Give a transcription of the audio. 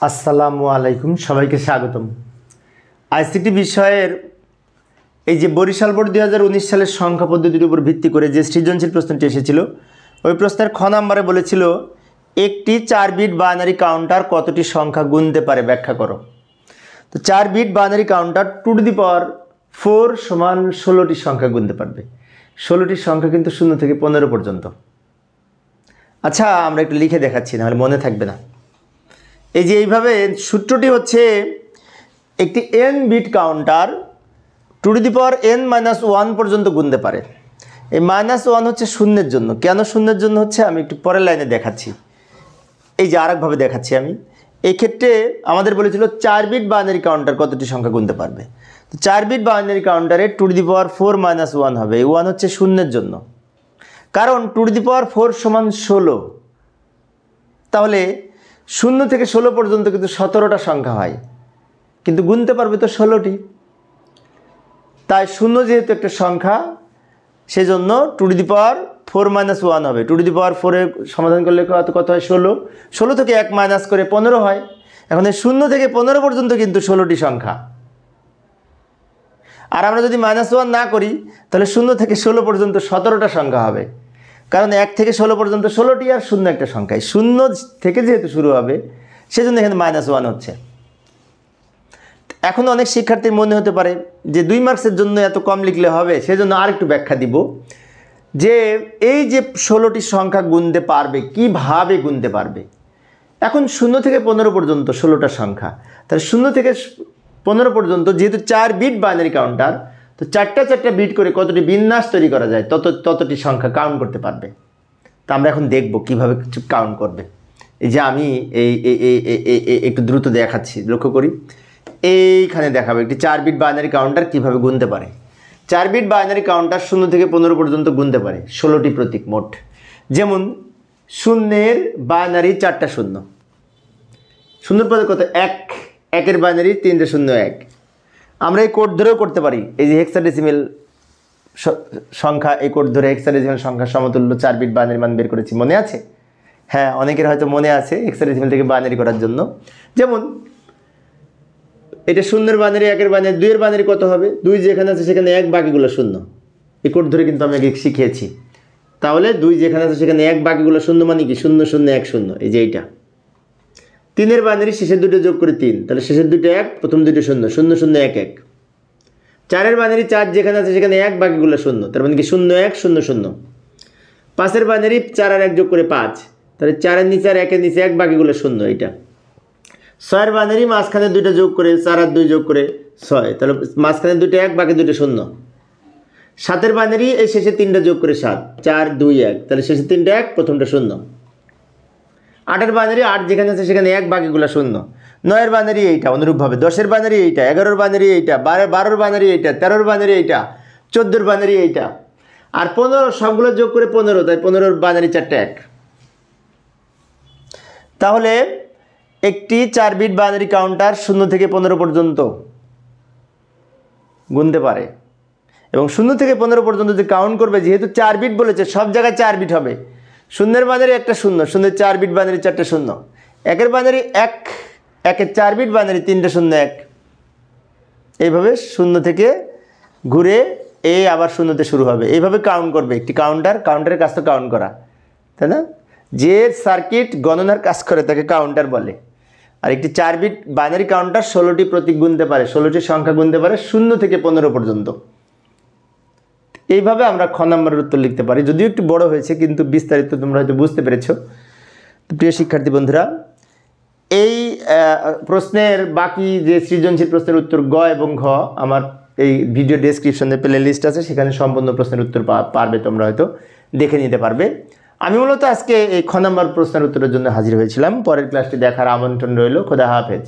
আসসালামু আলাইকুম, সবাইকে স্বাগতম। আইসিটি বিষয়ের এই যে বরিশাল বোর্ড 2019 সালের সংখ্যা পদ্ধতির উপর ভিত্তি করে যে সৃজনশীল প্রশ্নটি এসেছিল, ওই প্রশ্নের খ নাম্বারে বলেছিল একটি 4 বিট বাইনারি কাউন্টার কতটি সংখ্যা গুনতে পারে ব্যাখ্যা করো। তো 4 bit binary counter 2 to the power 4 সমান 16টি সংখ্যা গুনতে পারবে। 16টি সংখ্যা কিন্তু 0 থেকে 15 পর্যন্ত। আচ্ছা, আমরা একটু লিখে দেখাচ্ছি, নাহলে মনে থাকবে না। এই যে এইভাবে সূত্রটি হচ্ছে একটি n bit counter 2 to the power n-1 পর্যন্ত গুনতে পারে। এই -1 হচ্ছে শূন্যের জন্য। কেন শূন্যের জন্য হচ্ছে আমি একটু পরের লাইনে দেখাচ্ছি। এই যে আরেকভাবে দেখাচ্ছি আমি। এই ক্ষেত্রে আমাদের বলেছিল 4 বিট বাইনারি কাউন্টার কতটি সংখ্যা গুনতে পারবে। তো 4 বিট বাইনারি কাউন্টারে 2 টু দি পাওয়ার 4-1 হবে। এই 1 হচ্ছে শূন্যের জন্য, কারণ 2 টু দি পাওয়ার 4 সমান 16। তাহলে 0 থেকে 16 পর্যন্ত কিন্তু 17টা সংখ্যা হয়, কিন্তু গুনতে পারবে তো 16টি। তাই 0 যেহেতু একটা সংখ্যা, সেজন্য 2 টু দি পাওয়ার 4-1 হবে। 2 টু দি পাওয়ার 4 সমাধান করলে কত হয়? 16। 16 থেকে 1 মাইনাস করে 15 হয়। এখন এই 0 থেকে 15 পর্যন্ত কিন্তু 16টি সংখ্যা। আর আমরা যদি -1 না করি, তাহলে 0 থেকে 16 পর্যন্ত 17টা সংখ্যা হবে, কারণ 1 থেকে 16 পর্যন্ত 16টি আর 0 একটা সংখ্যায়। 0 থেকে যেহেতু শুরু হবে, সেজন্য এখানে -1 হচ্ছে। এখন অনেক শিক্ষার্থীর মনে হতে পারে যে 2 মার্কসের জন্য এত কম লিখলে হবে, সেজন্য আরেকটু ব্যাখ্যা দিব যে এই যে 16টি সংখ্যা গুনতে পারবে, কিভাবে গুনতে পারবে। এখন 0 থেকে 15 পর্যন্ত 16টা সংখ্যা, তাহলে 0 থেকে 15 পর্যন্ত যেহেতু 4 বিট বাইনারি কাউন্টার, তো 4টা বিট করে কতটি বিন্যাস তৈরি করা যায় ততটি সংখ্যা কাউন্ট করতে পারবে। তো আমরা এখন দেখব কিভাবে কাউন্ট করবে। এই যে আমি একটু দ্রুত দেখাচ্ছি, লক্ষ্য করি। এইখানে দেখাবো একটি 4 বিট বাইনারি কাউন্টার কিভাবে গুনতে পারে। 4 বিট বাইনারি কাউন্টার 0 থেকে 15 পর্যন্ত গুনতে পারে 16টি প্রতীক মোট। যেমন শূন্যের বাইনারি 4টা শূন্য, শূন্যের পদে কত? 1। 1-এর বাইনারি 3টে 0 1। আমরা এই কোড ধরেও করতে পারি। এই যে হেক্সাডেসিমেল সংখ্যা, এই কোড ধরে হেক্সাডেসিমেল সংখ্যা সমতুল্য 4 বিট বাইনারি মান বের করেছি, মনে আছে? হ্যাঁ, অনেকের হয়তো মনে আছে হেক্সাডেসিমেল থেকে বাইনারি করার জন্য। যেমন এটা 0-এর বাইনারি, 1-এর বাইনারি, 2-এর বাইনারি কত হবে? 2 যেখানে আছে সেখানে 1, বাকিগুলো 0। এই কোড ধরে কিন্তু আমি আগে শিখিয়েছি। তাহলে 2 যেখানে আছে সেখানে 1, বাকিগুলো 0 মানে কি? 0 0 1 0। এই যে এইটা 3-এর বাইনারি, শেষের দুটো যোগ করে 3, তাহলে শেষের দুটো 1, প্রথম দুটো 0 0 0 1 1। 4-এর বাইনারি 4 যেখানে আছে সেখানে 1, বাকিগুলো 0, তার মানে কি 0 1 0 0। 5-এর বাইনারি 4 আর 1 যোগ করে 5, তাহলে 4-এর নিচে আর 1-এর নিচে 1, বাকিগুলো 0। এইটা 6-এর বাইনারি মাঝখানে দুইটা যোগ করে 4 আর 2 যোগ করে 6, তাহলে মাঝখানে দুটো 1, বাকি দুটো 0। 7-এর বাইনারি এই শেষে 3টা যোগ করে 7, 4 2 1, তাহলে শেষে 3টা 1, প্রথমটা 0। 8-এর বাইনারি 8 যেখানে আছে সেখানে 1, বাকিগুলো 0। 9-এর বাইনারি এইটা, অনুরূপভাবে 10-এর বাইনারি এইটা, 11-এর বাইনারি এইটা, 12-এর বাইনারি এইটা, 13-এর বাইনারি এইটা, 14-এর বাইনারি এইটা, আর 15 সবগুলো যোগ করে 15, তাই 15-এর বাইনারি 4টা 1। তাহলে একটি 4 বিট বাইনারি কাউন্টার 0 থেকে 15 পর্যন্ত গুনতে পারে, এবং 0 থেকে 15 পর্যন্ত যে কাউন্ট করবে, যেহেতু 4 বিট বলেছে, সব জায়গায় 4 বিট হবে। 0-এর বাইনারি একটা 0, 0-এর 4 বিট বাইনারি 4টা 0, 1-এর বাইনারি 1, 1-এর 4 বিট বাইনারি 3টা 0 1। এইভাবে 0 থেকে ঘুরে আবার 0-তে শুরু হবে। এইভাবে কাউন্ট করবে একটি কাউন্টারের কাজ তো কাউন্ট করা, তাই না? যে সার্কিট গণনার কাজ করে তাকে কাউন্টার বলে। আর একটি 4 বিট বাইনারি কাউন্টার 16টি প্রতীক গুনতে পারে, 16টি সংখ্যা গুনতে পারে 0 থেকে 15 পর্যন্ত। এইভাবে আমরা খ নম্বরের উত্তর লিখতে পারি। যদিও একটু বড় হয়েছে, কিন্তু বিস্তারিত তোমরা হয়তো বুঝতে পেরেছ। তো প্রিয় শিক্ষার্থী বন্ধুরা, এই প্রশ্নের বাকি যে সৃজনশীল প্রশ্নের উত্তর গ এবং ঘ আমার এই ভিডিও ডেসক্রিপশনে প্লে লিস্ট আছে, সেখানে সম্পূর্ণ প্রশ্নের উত্তর পারবে, তোমরা হয়তো দেখে নিতে পারবে। আমি মূলত আজকে এই খ নম্বর প্রশ্নের উত্তরের জন্য হাজির হয়েছিলাম। পরের ক্লাসটি দেখার আমন্ত্রণ রইল। খোদা হাফেজ।